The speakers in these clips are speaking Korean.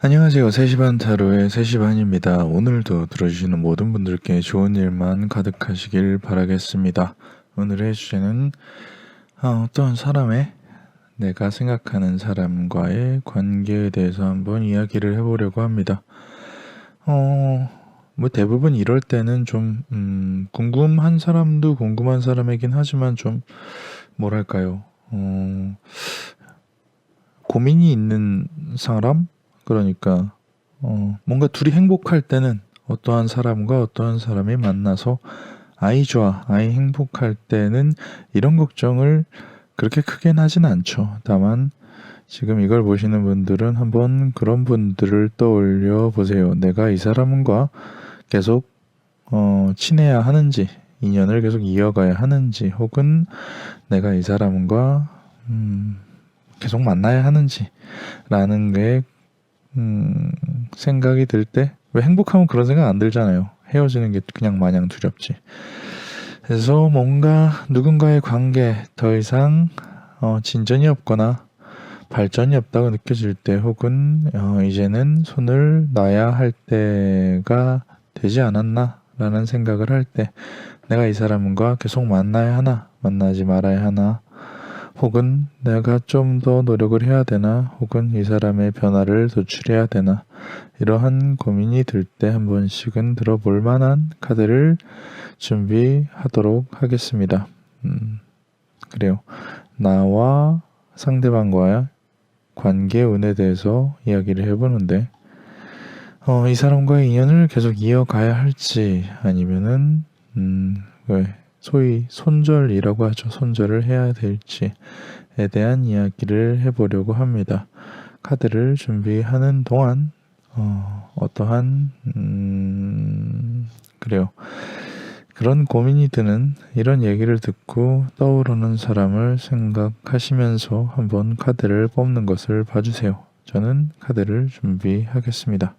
안녕하세요. 3시 반 타로의 3시 반입니다. 오늘도 들어주시는 모든 분들께 좋은 일만 가득하시길 바라겠습니다. 오늘의 주제는 어떤 사람의 내가 생각하는 사람과의 관계에 대해서 한번 이야기를 해보려고 합니다. 뭐 대부분 이럴 때는 좀 궁금한 사람도 궁금한 사람이긴 하지만 좀 뭐랄까요? 고민이 있는 사람? 그러니까 뭔가 둘이 행복할 때는 어떠한 사람과 어떠한 사람이 만나서 아이 좋아, 아이 행복할 때는 이런 걱정을 그렇게 크게는 하진 않죠. 다만 지금 이걸 보시는 분들은 한번 그런 분들을 떠올려 보세요. 내가 이 사람과 계속 친해야 하는지, 인연을 계속 이어가야 하는지, 혹은 내가 이 사람과 계속 만나야 하는지 라는 게 생각이 들 때, 왜 행복하면 그런 생각 안 들잖아요. 헤어지는 게 그냥 마냥 두렵지. 그래서 뭔가 누군가의 관계 더 이상 진전이 없거나 발전이 없다고 느껴질 때, 혹은 이제는 손을 놔야 할 때가 되지 않았나 라는 생각을 할 때, 내가 이 사람과 계속 만나야 하나 만나지 말아야 하나, 혹은 내가 좀 더 노력을 해야 되나, 혹은 이 사람의 변화를 도출해야 되나, 이러한 고민이 들 때 한 번씩은 들어볼 만한 카드를 준비하도록 하겠습니다. 그래요. 나와 상대방과의 관계 운에 대해서 이야기를 해보는데, 이 사람과의 인연을 계속 이어가야 할지, 아니면은, 왜, 소위 손절이라고 하죠. 손절을 해야 될지에 대한 이야기를 해보려고 합니다. 카드를 준비하는 동안, 어떠한, 그래요. 그런 고민이 드는 이런 얘기를 듣고 떠오르는 사람을 생각하시면서 한번 카드를 뽑는 것을 봐주세요. 저는 카드를 준비하겠습니다.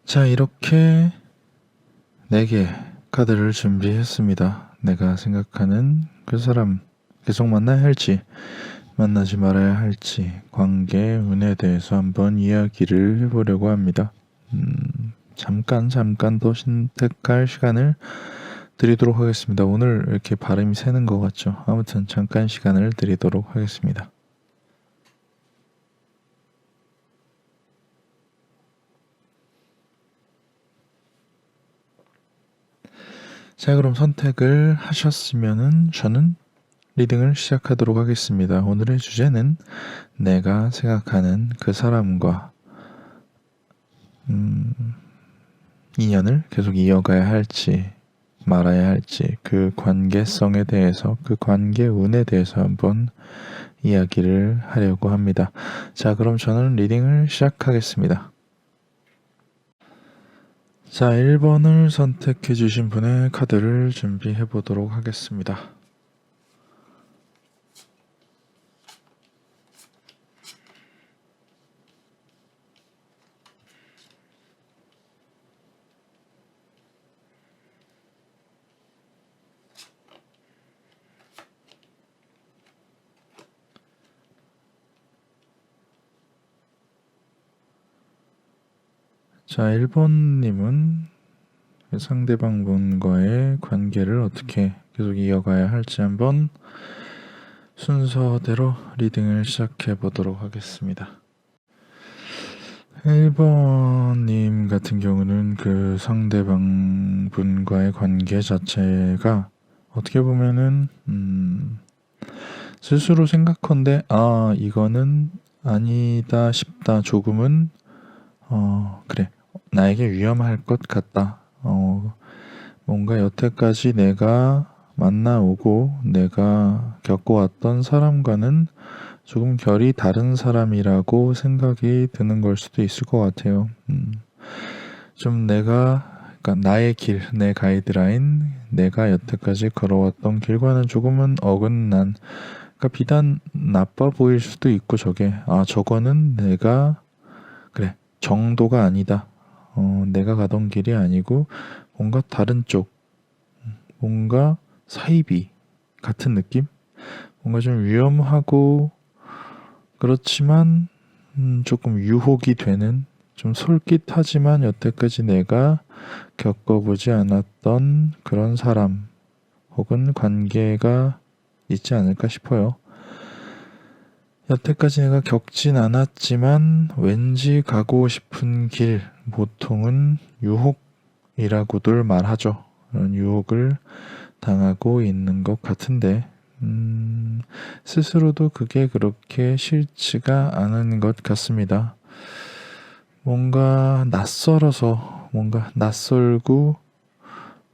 자, 이렇게 4개 카드를 준비했습니다. 내가 생각하는 그 사람 계속 만나야 할지 만나지 말아야 할지 관계 운에 대해서 한번 이야기를 해보려고 합니다. 잠깐 더 선택할 시간을 드리도록 하겠습니다. 오늘 이렇게 발음이 새는 것 같죠? 아무튼 잠깐 시간을 드리도록 하겠습니다. 자, 그럼 선택을 하셨으면은 저는 리딩을 시작하도록 하겠습니다. 오늘의 주제는 내가 생각하는 그 사람과 인연을 계속 이어가야 할지 말아야 할지 그 관계성에 대해서 그 관계 운에 대해서 한번 이야기를 하려고 합니다. 자, 그럼 저는 리딩을 시작하겠습니다. 자, 1번을 선택해 주신 분의 카드를 준비해 보도록 하겠습니다. 자, 1번님은 상대방 분과의 관계를 어떻게 계속 이어가야 할지 한번 순서대로 리딩을 시작해 보도록 하겠습니다. 1번님 같은 경우는 그 상대방 분과의 관계 자체가 어떻게 보면은 스스로 생각컨대 이거는 아니다 싶다. 조금은 그래, 나에게 위험할 것 같다. 뭔가 여태까지 내가 만나오고 내가 겪어왔던 사람과는 조금 결이 다른 사람이라고 생각이 드는 걸 수도 있을 것 같아요. 좀 그러니까 나의 길, 내 가이드라인, 내가 여태까지 걸어왔던 길과는 조금은 어긋난, 그러니까 비단 나빠 보일 수도 있고 저거는 내가 그래, 정도가 아니다. 내가 가던 길이 아니고 뭔가 다른 쪽, 뭔가 사이비 같은 느낌? 뭔가 좀 위험하고 그렇지만 조금 유혹이 되는, 좀 솔깃하지만 여태까지 내가 겪어보지 않았던 그런 사람 혹은 관계가 있지 않을까 싶어요. 여태까지 내가 겪진 않았지만 왠지 가고 싶은 길, 보통은 유혹이라고들 말하죠. 그런 유혹을 당하고 있는 것 같은데 스스로도 그게 그렇게 싫지가 않은 것 같습니다. 뭔가 낯설고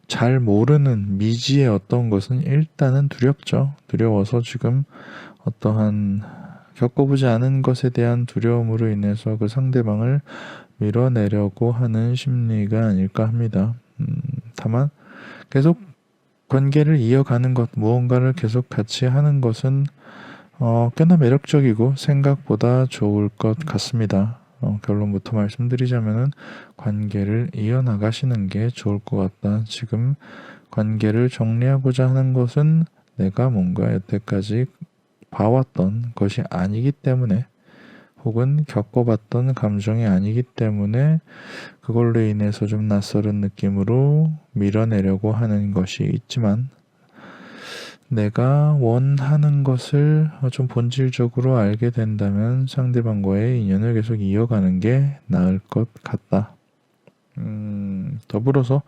잘 모르는 미지의 어떤 것은 일단은 두렵죠. 두려워서 지금 어떠한 겪어보지 않은 것에 대한 두려움으로 인해서 그 상대방을 밀어내려고 하는 심리가 아닐까 합니다. 다만 계속 관계를 이어가는 것, 무언가를 계속 같이 하는 것은 꽤나 매력적이고 생각보다 좋을 것 같습니다. 결론부터 말씀드리자면은 관계를 이어나가시는 게 좋을 것 같다. 지금 관계를 정리하고자 하는 것은 내가 뭔가 여태까지 봐왔던 것이 아니기 때문에, 혹은 겪어봤던 감정이 아니기 때문에 그걸로 인해서 좀 낯설은 느낌으로 밀어내려고 하는 것이 있지만, 내가 원하는 것을 좀 본질적으로 알게 된다면 상대방과의 인연을 계속 이어가는 게 나을 것 같다. 더불어서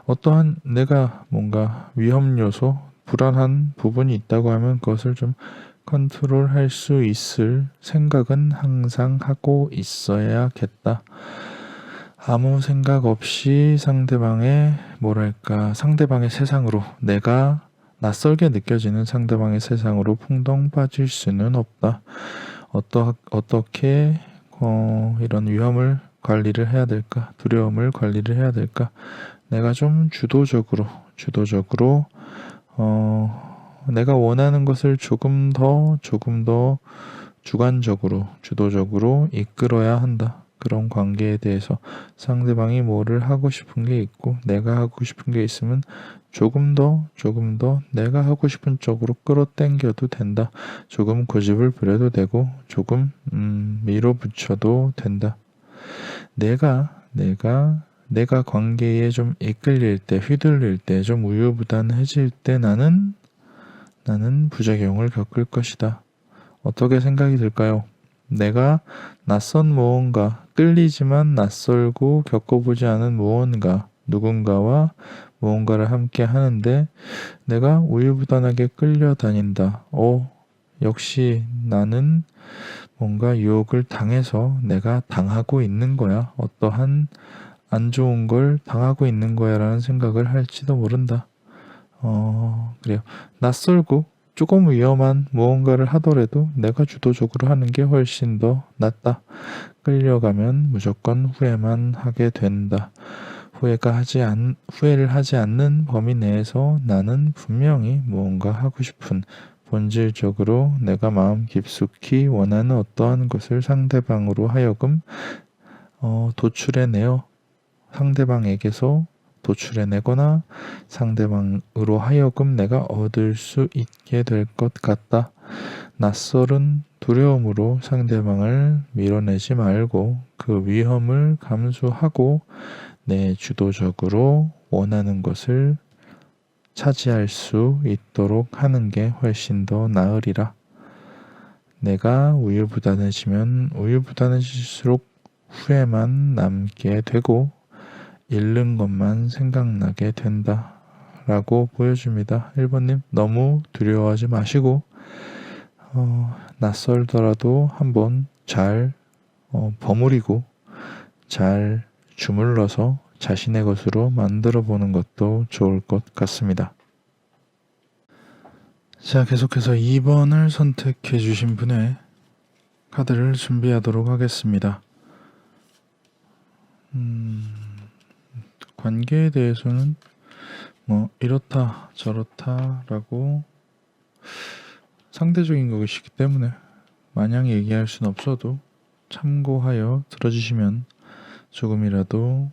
어떠한 내가 뭔가 위험 요소, 불안한 부분이 있다고 하면 그것을 좀 컨트롤할 수 있을 생각은 항상 하고 있어야겠다. 아무 생각 없이 상대방의 세상으로, 내가 낯설게 느껴지는 상대방의 세상으로 풍덩 빠질 수는 없다. 어떻게 이런 위험을 관리를 해야 될까? 두려움을 관리를 해야 될까? 내가 좀 주도적으로 내가 원하는 것을 조금 더 주관적으로, 주도적으로 이끌어야 한다. 그런 관계에 대해서 상대방이 뭐를 하고 싶은 게 있고 내가 하고 싶은 게 있으면 조금 더 내가 하고 싶은 쪽으로 끌어당겨도 된다. 조금 고집을 부려도 되고 조금 밀어붙여도 된다. 내가 관계에 좀 이끌릴 때, 휘둘릴 때, 좀 우유부단해질 때 나는 부작용을 겪을 것이다. 어떻게 생각이 들까요? 내가 낯선 무언가, 끌리지만 낯설고 겪어보지 않은 무언가, 누군가와 무언가를 함께 하는데 내가 우유부단하게 끌려다닌다. 역시 나는 뭔가 유혹을 당해서 내가 당하고 있는 거야. 어떠한 안 좋은 걸 당하고 있는 거야 라는 생각을 할지도 모른다. 그래요. 낯설고 조금 위험한 무언가를 하더라도 내가 주도적으로 하는 게 훨씬 더 낫다. 끌려가면 무조건 후회만 하게 된다. 후회를 하지 않는 범위 내에서 나는 분명히 무언가 하고 싶은 본질적으로 내가 마음 깊숙이 원하는 어떠한 것을 상대방으로 하여금 도출해내어 상대방에게서 도출해내거나 상대방으로 하여금 내가 얻을 수 있게 될 것 같다. 낯설은 두려움으로 상대방을 밀어내지 말고 그 위험을 감수하고 내 주도적으로 원하는 것을 차지할 수 있도록 하는 게 훨씬 더 나으리라. 내가 우유부단해지면 우유부단해질수록 후회만 남게 되고 잃는 것만 생각나게 된다 라고 보여줍니다. 1번님 너무 두려워하지 마시고 낯설더라도 한번 잘 버무리고 잘 주물러서 자신의 것으로 만들어 보는 것도 좋을 것 같습니다. 자, 계속해서 2번을 선택해 주신 분의 카드를 준비하도록 하겠습니다. 관계에 대해서는 뭐 이렇다 저렇다 라고 상대적인 것이기 때문에 마냥 얘기할 수는 없어도 참고하여 들어주시면 조금이라도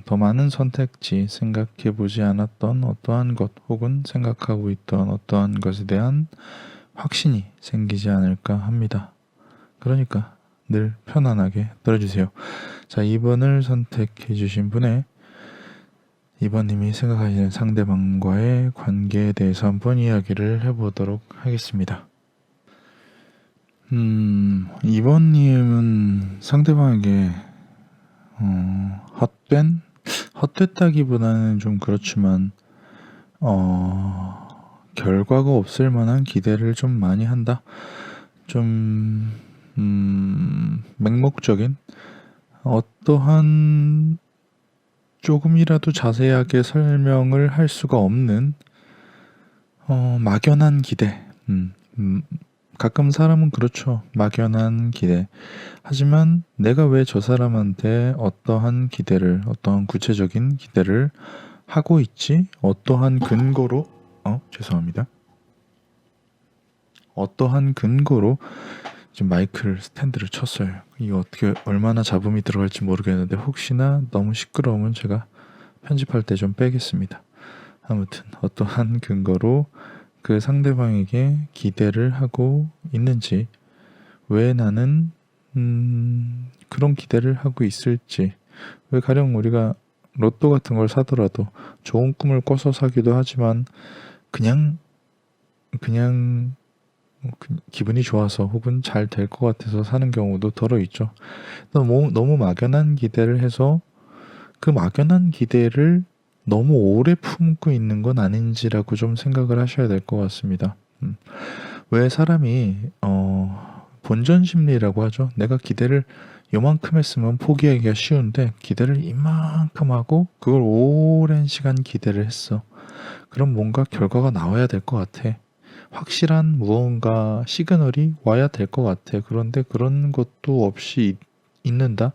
더 많은 선택지, 생각해 보지 않았던 어떠한 것 혹은 생각하고 있던 어떠한 것에 대한 확신이 생기지 않을까 합니다. 그러니까 늘 편안하게 들어주세요. 자, 2번을 선택해 주신 분의 2번님이 생각하시는 상대방과의 관계에 대해서 한번 이야기를 해보도록 하겠습니다. 2번님은 상대방에게 헛됐다기보다는 좀 그렇지만 결과가 없을 만한 기대를 좀 많이 한다. 좀 맹목적인 어떠한 조금이라도 자세하게 설명을 할 수가 없는 막연한 기대. 가끔 사람은 그렇죠. 막연한 기대. 하지만 내가 왜 저 사람한테 어떠한 구체적인 기대를 하고 있지? 어떠한 근거로 죄송합니다. 어떠한 근거로 지금 마이크를 스탠드를 쳤어요. 이거 어떻게 얼마나 잡음이 들어갈지 모르겠는데 혹시나 너무 시끄러우면 제가 편집할 때 좀 빼겠습니다. 아무튼 어떠한 근거로 그 상대방에게 기대를 하고 있는지, 왜 나는 그런 기대를 하고 있을지, 왜 가령 우리가 로또 같은 걸 사더라도 좋은 꿈을 꿔서 사기도 하지만 그냥 기분이 좋아서 혹은 잘 될 것 같아서 사는 경우도 더러 있죠. 너무 막연한 기대를 해서 그 막연한 기대를 너무 오래 품고 있는 건 아닌지라고 좀 생각을 하셔야 될 것 같습니다. 왜 사람이 본전 심리라고 하죠. 내가 기대를 요만큼 했으면 포기하기가 쉬운데 기대를 이만큼 하고 그걸 오랜 시간 기대를 했어. 그럼 뭔가 결과가 나와야 될 것 같아. 확실한 무언가 시그널이 와야 될 것 같아. 그런데 그런 것도 없이 있는다?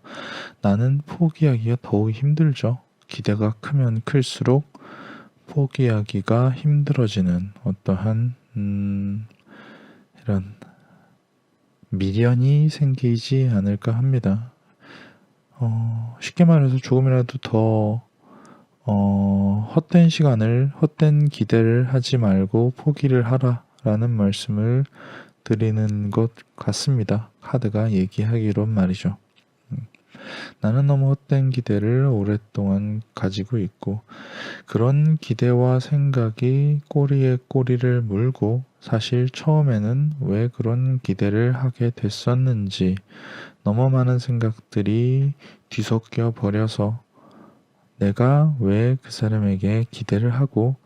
나는 포기하기가 더욱 힘들죠. 기대가 크면 클수록 포기하기가 힘들어지는 어떠한 이런 미련이 생기지 않을까 합니다. 쉽게 말해서 조금이라도 더 헛된 시간을, 헛된 기대를 하지 말고 포기를 하라라는 말씀을 드리는 것 같습니다. 카드가 얘기하기론 말이죠. 나는 너무 헛된 기대를 오랫동안 가지고 있고, 그런 기대와 생각이 꼬리에 꼬리를 물고, 사실 처음에는 왜 그런 기대를 하게 됐었는지 너무 많은 생각들이 뒤섞여 버려서 내가 왜 그 사람에게 기대를 하고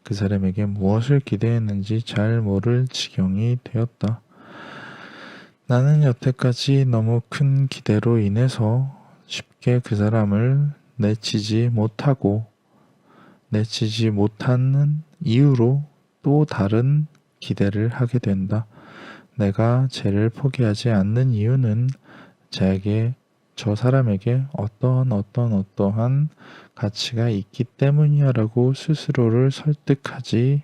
그 사람에게 무엇을 기대했는지 잘 모를 지경이 되었다. 나는 여태까지 너무 큰 기대로 인해서 쉽게 그 사람을 내치지 못하는 이유로 또 다른 기대를 하게 된다. 내가 쟤를 포기하지 않는 이유는 저 사람에게 어떠한 가치가 있기 때문이야 라고 스스로를 설득하지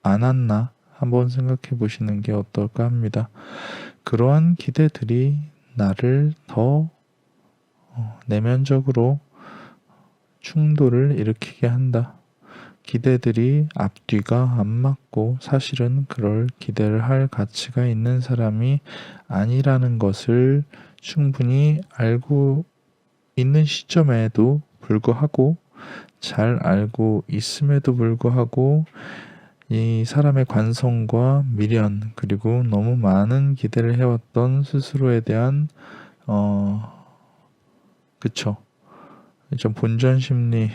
않았나 한번 생각해 보시는 게 어떨까 합니다. 그러한 기대들이 나를 더 내면적으로 충돌을 일으키게 한다. 기대들이 앞뒤가 안 맞고 사실은 그럴 기대를 할 가치가 있는 사람이 아니라는 것을 충분히 알고 있는 시점에도 불구하고, 잘 알고 있음에도 불구하고 이 사람의 관성과 미련, 그리고 너무 많은 기대를 해왔던 스스로에 대한 그쵸, 좀 본전 심리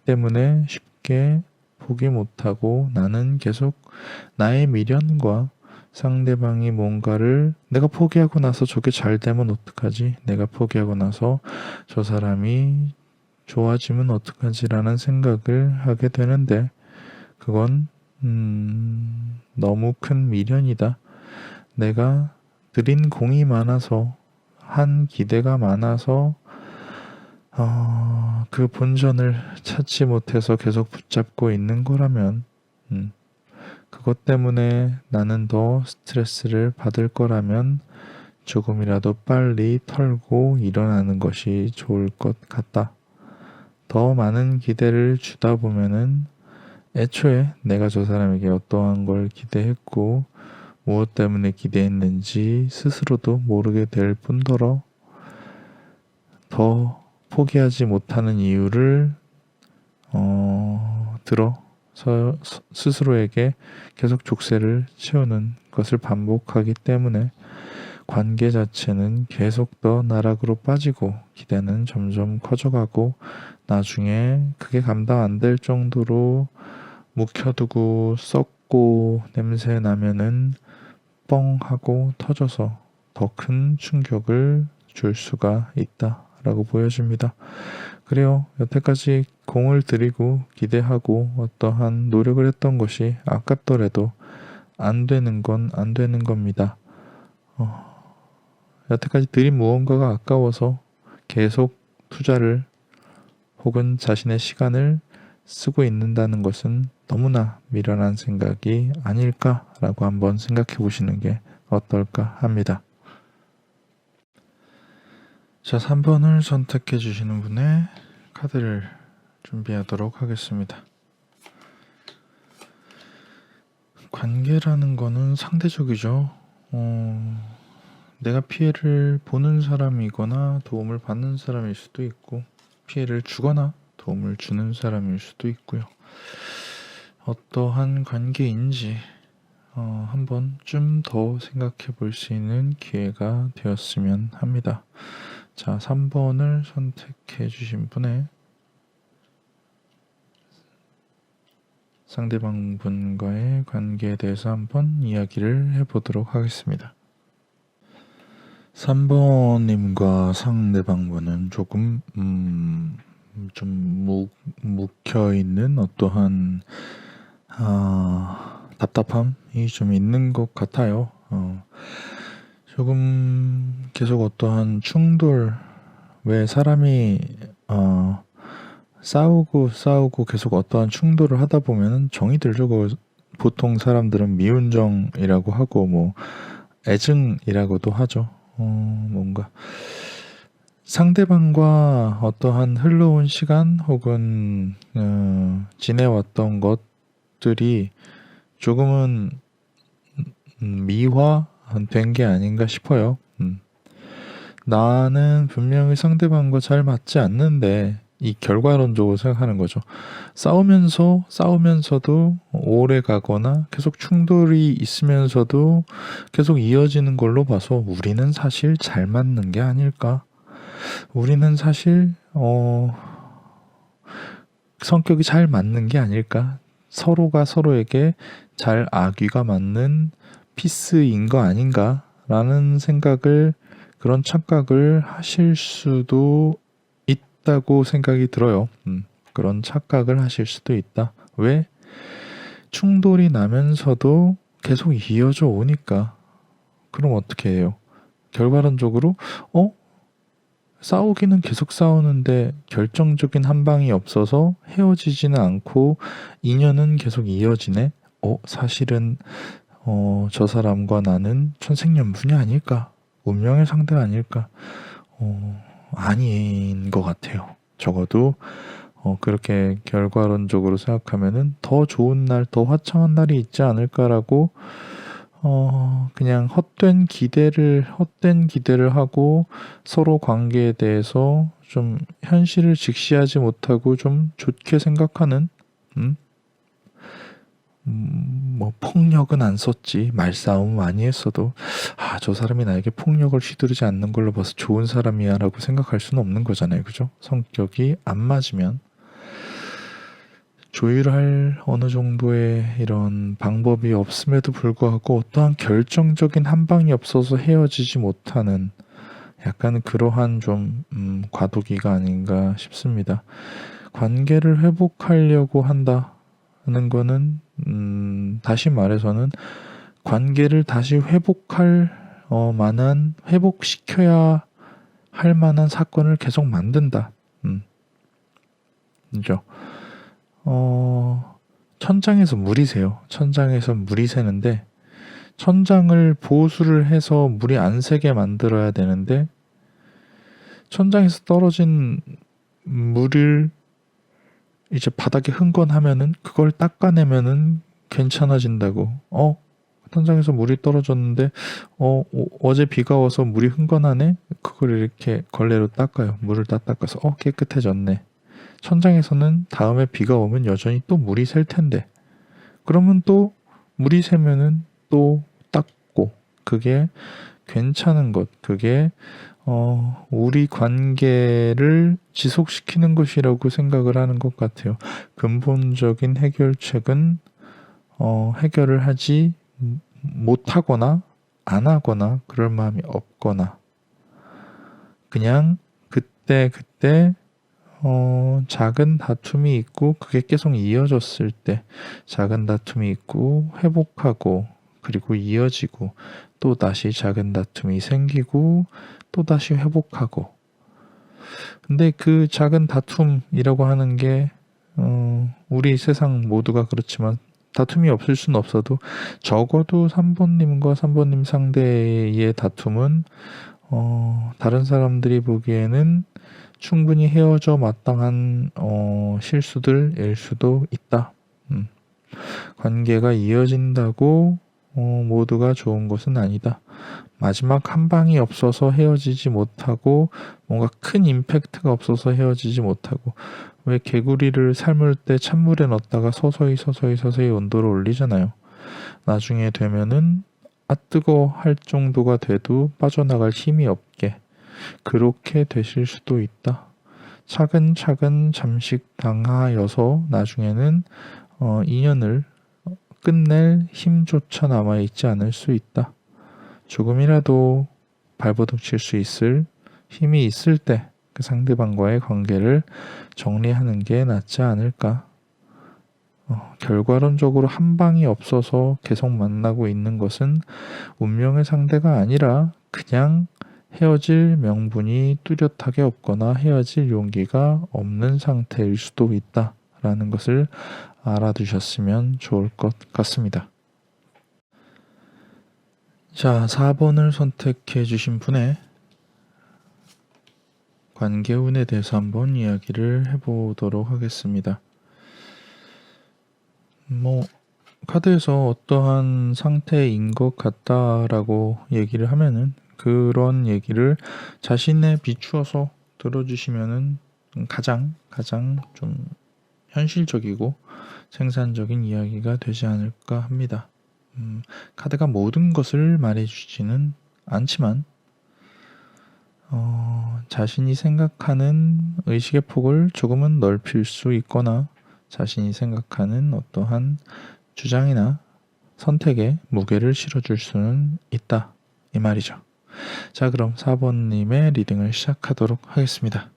때문에 쉽게 포기 못하고, 나는 계속 나의 미련과 상대방이 뭔가를, 내가 포기하고 나서 저게 잘 되면 어떡하지? 내가 포기하고 나서 저 사람이 좋아지면 어떡하지라는 생각을 하게 되는데, 그건 너무 큰 미련이다. 내가 들인 공이 많아서, 한 기대가 많아서 그 본전을 찾지 못해서 계속 붙잡고 있는 거라면 그것 때문에 나는 더 스트레스를 받을 거라면 조금이라도 빨리 털고 일어나는 것이 좋을 것 같다. 더 많은 기대를 주다 보면은 애초에 내가 저 사람에게 어떠한 걸 기대했고 무엇 때문에 기대했는지 스스로도 모르게 될 뿐더러 더 포기하지 못하는 이유를 들어서 스스로에게 계속 족쇄를 채우는 것을 반복하기 때문에 관계 자체는 계속 더 나락으로 빠지고 기대는 점점 커져가고, 나중에 그게 감당 안 될 정도로 묵혀두고 썩고 냄새 나면은 뻥 하고 터져서 더 큰 충격을 줄 수가 있다라고 보여집니다. 그래요. 여태까지 공을 들이고 기대하고 어떠한 노력을 했던 것이 아깝더라도 안 되는 건 안 되는 겁니다. 여태까지 들인 무언가가 아까워서 계속 투자를 혹은 자신의 시간을 쓰고 있는다는 것은 너무나 미련한 생각이 아닐까라고 한번 생각해 보시는 게 어떨까 합니다. 자, 3번을 선택해 주시는 분의 카드를 준비하도록 하겠습니다. 관계라는 거는 상대적이죠. 내가 피해를 보는 사람이거나 도움을 받는 사람일 수도 있고, 피해를 주거나 도움을 주는 사람일 수도 있고요. 어떠한 관계인지 한번 좀 더 생각해 볼 수 있는 기회가 되었으면 합니다. 자, 3번을 선택해 주신 분의 상대방 분과의 관계에 대해서 한번 이야기를 해보도록 하겠습니다. 3번님과 상대방 분은 조금 좀 묵혀있는 어떠한 답답함이 좀 있는 것 같아요. 조금 계속 어떠한 충돌, 왜 사람이 싸우고 계속 어떠한 충돌을 하다 보면은 정이 들죠. 보통 사람들은 미운정이라고 하고 뭐 애증이라고도 하죠. 뭔가 상대방과 어떠한 흘러온 시간 혹은 지내왔던 것들이 조금은 미화된 게 아닌가 싶어요. 나는 분명히 상대방과 잘 맞지 않는데 이 결과론적으로 생각하는 거죠. 싸우면서도 오래 가거나 계속 충돌이 있으면서도 계속 이어지는 걸로 봐서 우리는 사실 잘 맞는 게 아닐까? 우리는 사실 성격이 잘 맞는 게 아닐까? 서로가 서로에게 잘 아귀가 맞는 피스인 거 아닌가? 라는 생각을 그런 착각을 하실 수도 있다고 생각이 들어요. 그런 착각을 하실 수도 있다. 왜? 충돌이 나면서도 계속 이어져 오니까. 그럼 어떻게 해요? 결과론적으로 싸우기는 계속 싸우는데 결정적인 한 방이 없어서 헤어지지는 않고 인연은 계속 이어지네. 사실은 저 사람과 나는 천생연분이 아닐까? 운명의 상대가 아닐까? 아닌 것 같아요. 적어도 그렇게 결과론적으로 생각하면은 더 좋은 날, 더 화창한 날이 있지 않을까라고 그냥 헛된 기대를 하고 서로 관계에 대해서 좀 현실을 직시하지 못하고 좀 좋게 생각하는, 뭐 폭력은 안 썼지, 말싸움 많이 했어도 저 사람이 나에게 폭력을 휘두르지 않는 걸로 봐서 좋은 사람이야라고 생각할 수는 없는 거잖아요, 그죠? 성격이 안 맞으면 조율할 어느 정도의 이런 방법이 없음에도 불구하고 어떠한 결정적인 한 방이 없어서 헤어지지 못하는 약간 그러한 좀 과도기가 아닌가 싶습니다. 관계를 회복하려고 한다는 거는 다시 말해서는 관계를 다시 회복할 회복시켜야 할 만한 사건을 계속 만든다. 그죠? 천장에서 물이 새요. 천장에서 물이 새는데 천장을 보수를 해서 물이 안 새게 만들어야 되는데 천장에서 떨어진 물을 이제 바닥에 흥건하면은 그걸 닦아내면은 괜찮아진다고. 천장에서 물이 떨어졌는데 어제 비가 와서 물이 흥건하네. 그걸 이렇게 걸레로 닦아요. 물을 다 닦아서 깨끗해졌네. 천장에서는 다음에 비가 오면 여전히 또 물이 셀 텐데 그러면 또 물이 새면은 또 닦고 그게 괜찮은 것 그게 우리 관계를 지속시키는 것이라고 생각을 하는 것 같아요. 근본적인 해결책은 해결을 하지 못하거나 안 하거나 그럴 마음이 없거나 그냥 그때 작은 다툼이 있고 그게 계속 이어졌을 때 작은 다툼이 있고 회복하고 그리고 이어지고 또 다시 작은 다툼이 생기고 또 다시 회복하고 근데 그 작은 다툼이라고 하는 게 우리 세상 모두가 그렇지만 다툼이 없을 수는 없어도 적어도 3번님과 3번님 상대의 다툼은 다른 사람들이 보기에는 충분히 헤어져 마땅한 실수들일 수도 있다. 관계가 이어진다고 모두가 좋은 것은 아니다. 마지막 한 방이 없어서 헤어지지 못하고 뭔가 큰 임팩트가 없어서 헤어지지 못하고 왜 개구리를 삶을 때 찬물에 넣었다가 서서히 온도를 올리잖아요. 나중에 되면은 뜨거 할 정도가 돼도 빠져나갈 힘이 없게 그렇게 되실 수도 있다. 차근차근 잠식당하여서 나중에는 인연을 끝낼 힘조차 남아있지 않을 수 있다. 조금이라도 발버둥 칠 수 있을 힘이 있을 때 그 상대방과의 관계를 정리하는 게 낫지 않을까. 결과론적으로 한 방이 없어서 계속 만나고 있는 것은 운명의 상대가 아니라 그냥 헤어질 명분이 뚜렷하게 없거나 헤어질 용기가 없는 상태일 수도 있다라는 것을 알아두셨으면 좋을 것 같습니다. 자, 4번을 선택해 주신 분의 관계운에 대해서 한번 이야기를 해보도록 하겠습니다. 카드에서 어떠한 상태인 것 같다라고 얘기를 하면은 그런 얘기를 자신에 비추어서 들어주시면은 가장 좀 현실적이고 생산적인 이야기가 되지 않을까 합니다. 카드가 모든 것을 말해주지는 않지만 자신이 생각하는 의식의 폭을 조금은 넓힐 수 있거나 자신이 생각하는 어떠한 주장이나 선택에 무게를 실어줄 수는 있다 이 말이죠. 자, 그럼 4번님의 리딩을 시작하도록 하겠습니다.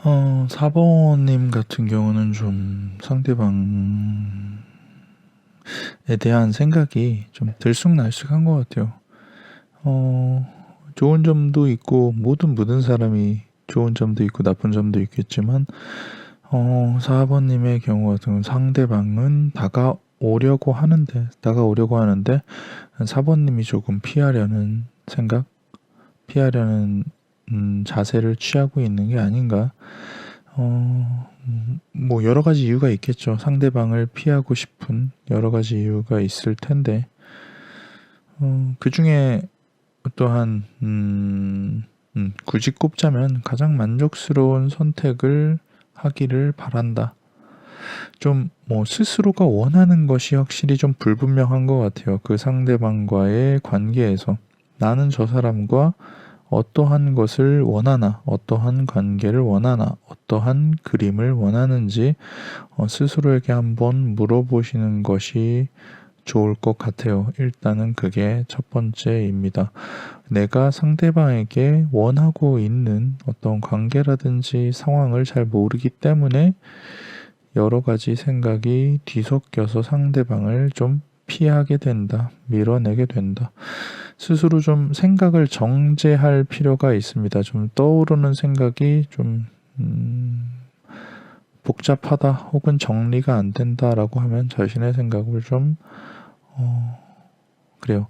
4번님 같은 경우는 좀 상대방에 대한 생각이 좀 들쑥날쑥한 것 같아요. 좋은 점도 있고 모든 사람이 좋은 점도 있고 나쁜 점도 있겠지만 4번님의 경우 같은 경우는 상대방은 다가오려고 하는데 4번님이 조금 피하려는 생각, 피하려는 자세를 취하고 있는 게 아닌가. 여러 가지 이유가 있겠죠. 상대방을 피하고 싶은 여러 가지 이유가 있을 텐데 그 중에 또한 굳이 꼽자면 가장 만족스러운 선택을 하기를 바란다. 좀 스스로가 원하는 것이 확실히 좀 불분명한 것 같아요. 그 상대방과의 관계에서 나는 저 사람과 어떠한 것을 원하나, 어떠한 관계를 원하나, 어떠한 그림을 원하는지 스스로에게 한번 물어보시는 것이 좋을 것 같아요. 일단은 그게 첫 번째입니다. 내가 상대방에게 원하고 있는 어떤 관계라든지 상황을 잘 모르기 때문에 여러 가지 생각이 뒤섞여서 상대방을 좀 피하게 된다. 밀어내게 된다. 스스로 좀 생각을 정제할 필요가 있습니다. 좀 떠오르는 생각이 좀 복잡하다 혹은 정리가 안 된다라고 하면 자신의 생각을 좀 그래요.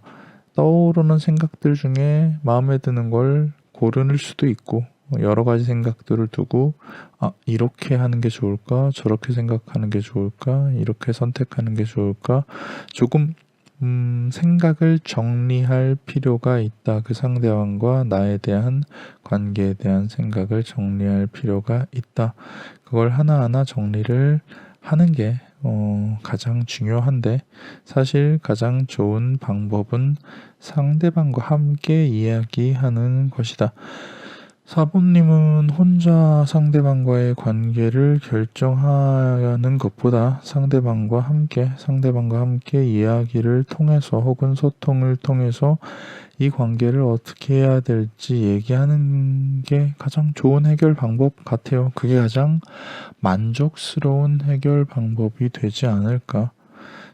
떠오르는 생각들 중에 마음에 드는 걸 고르는 수도 있고 여러 가지 생각들을 두고 이렇게 하는 게 좋을까? 저렇게 생각하는 게 좋을까? 이렇게 선택하는 게 좋을까? 조금 생각을 정리할 필요가 있다. 그 상대방과 나에 대한 관계에 대한 생각을 정리할 필요가 있다. 그걸 하나하나 정리를 하는 게 가장 중요한데 사실 가장 좋은 방법은 상대방과 함께 이야기하는 것이다. 사부님은 혼자 상대방과의 관계를 결정하는 것보다 상대방과 함께 이야기를 통해서 혹은 소통을 통해서 이 관계를 어떻게 해야 될지 얘기하는 게 가장 좋은 해결 방법 같아요. 그게 가장 만족스러운 해결 방법이 되지 않을까.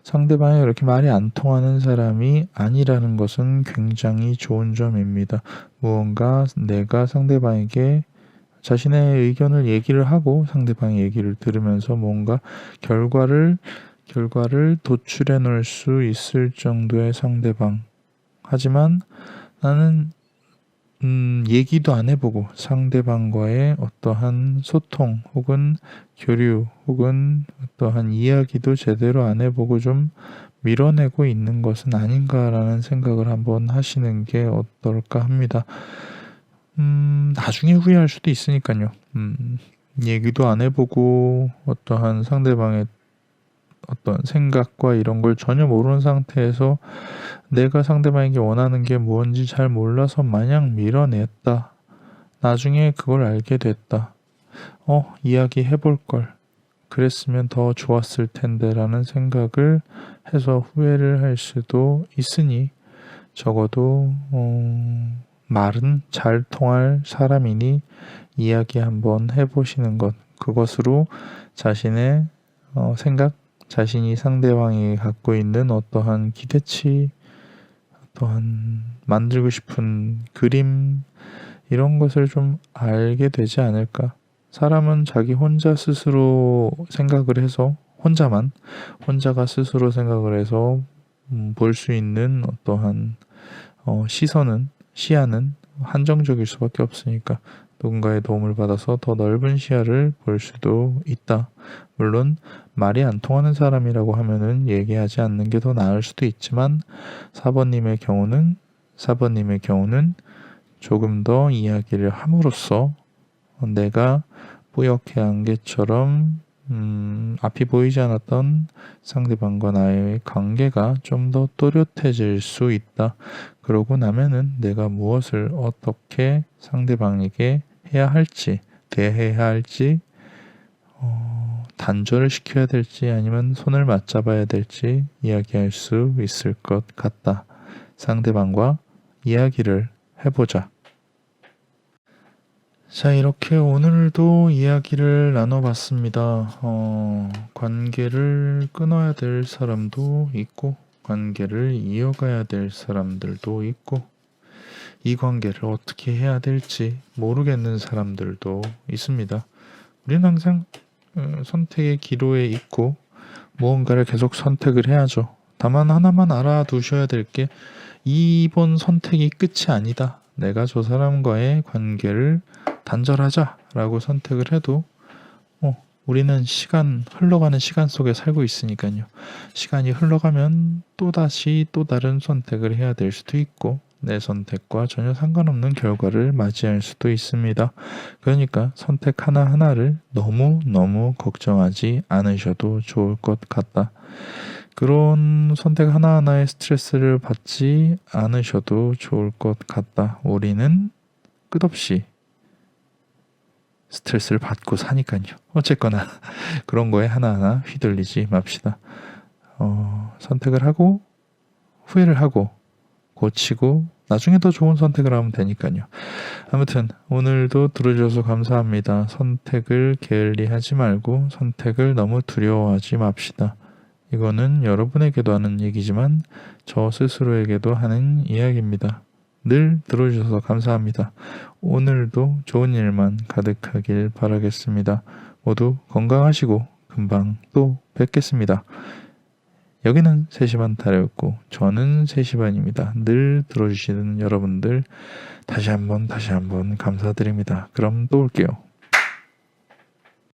상대방이 이렇게 말이 안 통하는 사람이 아니라는 것은 굉장히 좋은 점입니다. 무언가 내가 상대방에게 자신의 의견을 얘기를 하고 상대방의 얘기를 들으면서 뭔가 결과를 도출해 놓을 수 있을 정도의 상대방. 하지만 나는 얘기도 안 해보고 상대방과의 어떠한 소통 혹은 교류 혹은 어떠한 이야기도 제대로 안 해보고 좀 밀어내고 있는 것은 아닌가라는 생각을 한번 하시는 게 어떨까 합니다. 나중에 후회할 수도 있으니까요. 얘기도 안 해보고 어떠한 상대방의 어떤 생각과 이런 걸 전혀 모르는 상태에서 내가 상대방에게 원하는 게 뭔지 잘 몰라서 마냥 밀어냈다. 나중에 그걸 알게 됐다. 이야기 해볼 걸. 그랬으면 더 좋았을 텐데 라는 생각을 해서 후회를 할 수도 있으니 적어도 말은 잘 통할 사람이니 이야기 한번 해보시는 것. 그것으로 자신의 생각, 자신이 상대방이 갖고 있는 어떠한 기대치, 어떠한 만들고 싶은 그림 이런 것을 좀 알게 되지 않을까. 사람은 자기 혼자 스스로 생각을 해서 혼자가 스스로 생각을 해서 볼 수 있는 어떠한 시야는 한정적일 수밖에 없으니까 누군가의 도움을 받아서 더 넓은 시야를 볼 수도 있다. 물론 말이 안 통하는 사람이라고 하면은 얘기하지 않는 게 더 나을 수도 있지만 4번님의 경우는 조금 더 이야기를 함으로써 내가 뿌옇게 안개처럼 앞이 보이지 않았던 상대방과 나의 관계가 좀 더 또렷해질 수 있다. 그러고 나면은 내가 무엇을 어떻게 상대방에게 해야 할지, 대해야 할지, 단절을 시켜야 될지 아니면 손을 맞잡아야 될지 이야기할 수 있을 것 같다. 상대방과 이야기를 해보자. 자, 이렇게 오늘도 이야기를 나눠봤습니다. 관계를 끊어야 될 사람도 있고, 관계를 이어가야 될 사람들도 있고, 이 관계를 어떻게 해야 될지 모르겠는 사람들도 있습니다. 우리는 항상 선택의 기로에 있고, 무언가를 계속 선택을 해야죠. 다만 하나만 알아두셔야 될 게, 이번 선택이 끝이 아니다. 내가 저 사람과의 관계를 단절하자라고 선택을 해도 우리는 흘러가는 시간 속에 살고 있으니까요. 시간이 흘러가면 또다시 또 다른 선택을 해야 될 수도 있고 내 선택과 전혀 상관없는 결과를 맞이할 수도 있습니다. 그러니까 선택 하나하나를 너무 걱정하지 않으셔도 좋을 것 같다. 그런 선택 하나하나에 스트레스를 받지 않으셔도 좋을 것 같다. 우리는 끝없이 스트레스를 받고 사니까요. 어쨌거나 그런 거에 하나하나 휘둘리지 맙시다. 선택을 하고 후회를 하고 고치고 나중에 더 좋은 선택을 하면 되니까요. 아무튼 오늘도 들어주셔서 감사합니다. 선택을 게을리하지 말고 선택을 너무 두려워하지 맙시다. 이거는 여러분에게도 하는 얘기지만 저 스스로에게도 하는 이야기입니다. 늘 들어주셔서 감사합니다. 오늘도 좋은 일만 가득하길 바라겠습니다. 모두 건강하시고 금방 또 뵙겠습니다. 여기는 3시 반 타로였고 저는 3시 반입니다. 늘 들어주시는 여러분들 다시 한번 감사드립니다. 그럼 또 올게요.